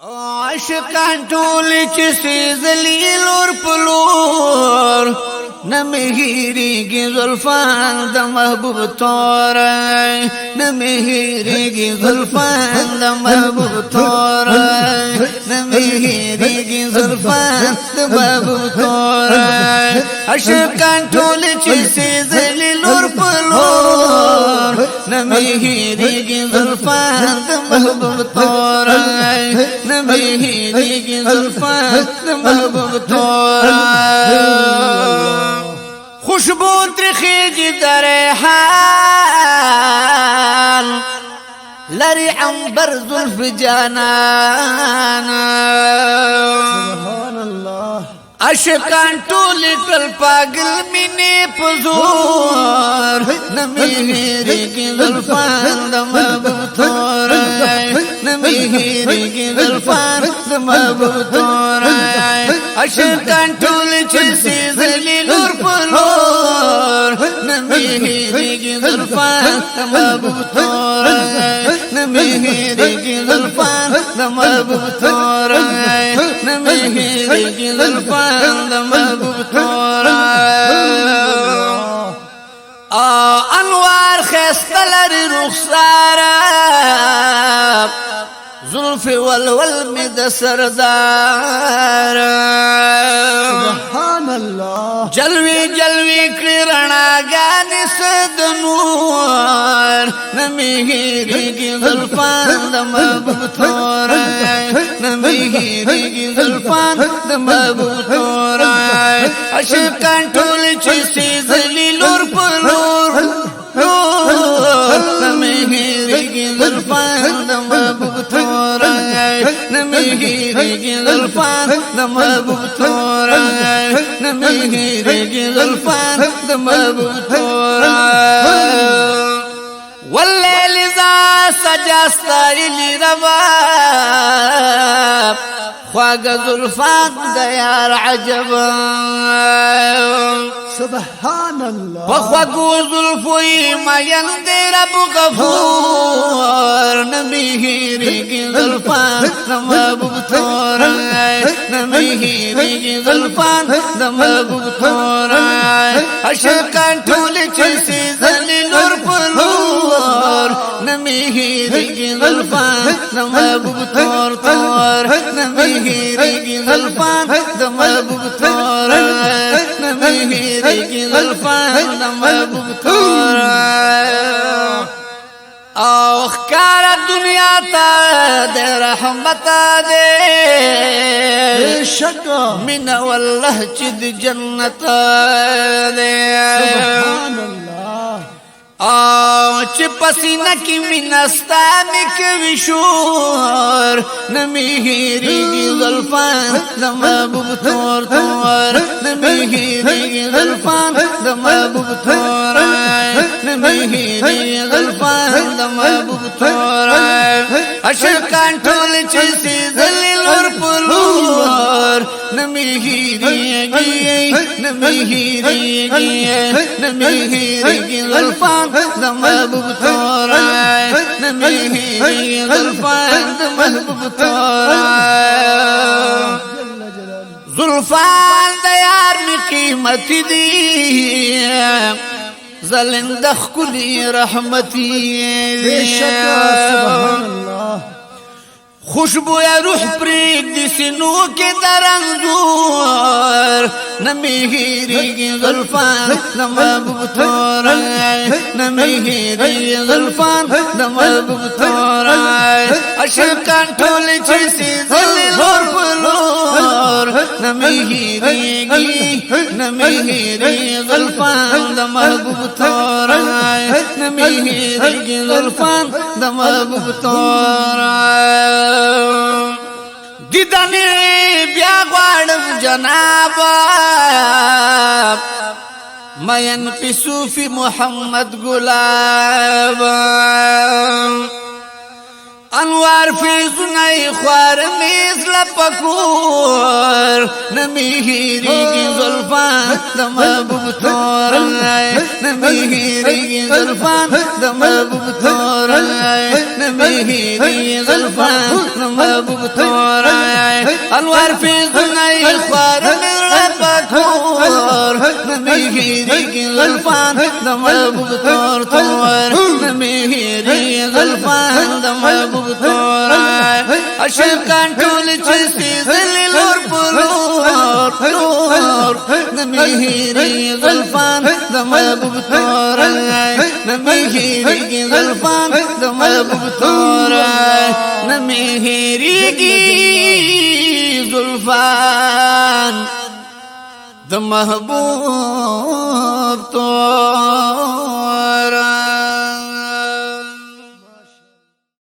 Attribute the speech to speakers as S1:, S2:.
S1: عاشقان ټول چې سېزلي لور په لور نه مې هېرېږي زلفان د محبوب توری نه مې هېرېږي زلفان د محبوب توری نه مې هېرېږي زلفان د محبوب توری عاشقان ټول چې سېزلي لور په لور نه مې هېرېږي زلفان د محبوب توری نمی هیریږي زلفان د محبوب توری خوشبو ترخیږي د ریحان لري عنبر زلف جانان
S2: سبحان الله
S1: عاشقان ټول کل پاگل مینې په زور نمی هېرېږي زلفان د محبوب توری نمی هېرېږي زلفان د محبوب توری عاشقان ټول چې سېزلي لور په لور نمی هېرېږي زلفان د محبوب توری نمی هېرېږي زلفان د محبوب توری نمی هېرېږي زلفان د محبوب توری انوار خسته لري رخساره زلف ولول می د سردار
S2: سبحان الله
S1: جلوی جلوی کړي رڼاګانې سد نور نمی هېرېږي زلفان د محبوب توری نمی هېرېږي زلفان د محبوب توری عاشقان ټول چې سېزلي لور په لور نمی هېرېږي زلفان د محبوب توری نمی هېرېږي زلفان د محبوب توری نمی هېرېږي زلفان د محبوب توری واللیل اذا سجا ستایلی ربا خواږه زلفان د یار عجبا
S2: سبحان الله
S1: پخواږو زلفو یې مین دی رب غفور نمی هېرېږي زلفان د محبوب توری نمی هېرېږي زلفان د محبوب توری عاشقان ټول چې سېزلي لور په لور نمی هېرېږي زلفان د محبوب توری نمی هېرېږي زلفان د محبوب توری نمی هېرېږي زلفان د محبوب توری او ښکاره دنیا ته د رحمت دی
S2: بېشکه
S1: مینه والله چې د جنت دی
S2: سبحان الله
S1: او چې پسینه کې مینه ستا مې کوي شور نمی هېرېږي زلفان د محبوب توری نمی هېرېږي زلفان د محبوب توری نمی هېرېږي زلفان د محبوب توری عاشقان ټول چې سېزلي لور په لور نمی هېرېږي نمی هېرېږي نمی هېرېږي زلفان د محبوب توری نمی هېرېږي زلفان د محبوب توری زلفان د یار می قیمتي دي زلنده ښکلي رحمتي
S2: بېشکه سبحان الله
S1: خوشبویا روح پرېږدي سینو کې د رنځور نمی هېرېږي زلفان د محبوب توری نمی هېرېږي زلفان د محبوب توری عاشقان ټول چې سېزلي لور په لور نمی هېرېږي نمی هېرېږي زلفان د محبوب توری نمی هېرېږي زلفان د محبوب توری دیدنی بیا غواړم جنابا مین پی صوفی محمد گلاب انوار فی زنای خوار میز لپکور نمیهیریگی زلفان د محبوب تورای نمیهیریگی زلفان د محبوب تورای نمیهیریگی زلفان د محبوب تورای انوار فی زنای خوار میز لپکور نمیهیریگی زلفان د محبوب تور نمیهیریگی زلفان د محبوب تورای عاشقان ټول چې سیزلی لور په لور نمیهیریگی زلفان د محبوب تورای نمیهیریگی زلفان د محبوب تورای نمیهیریگی زلفان د محبوب تورای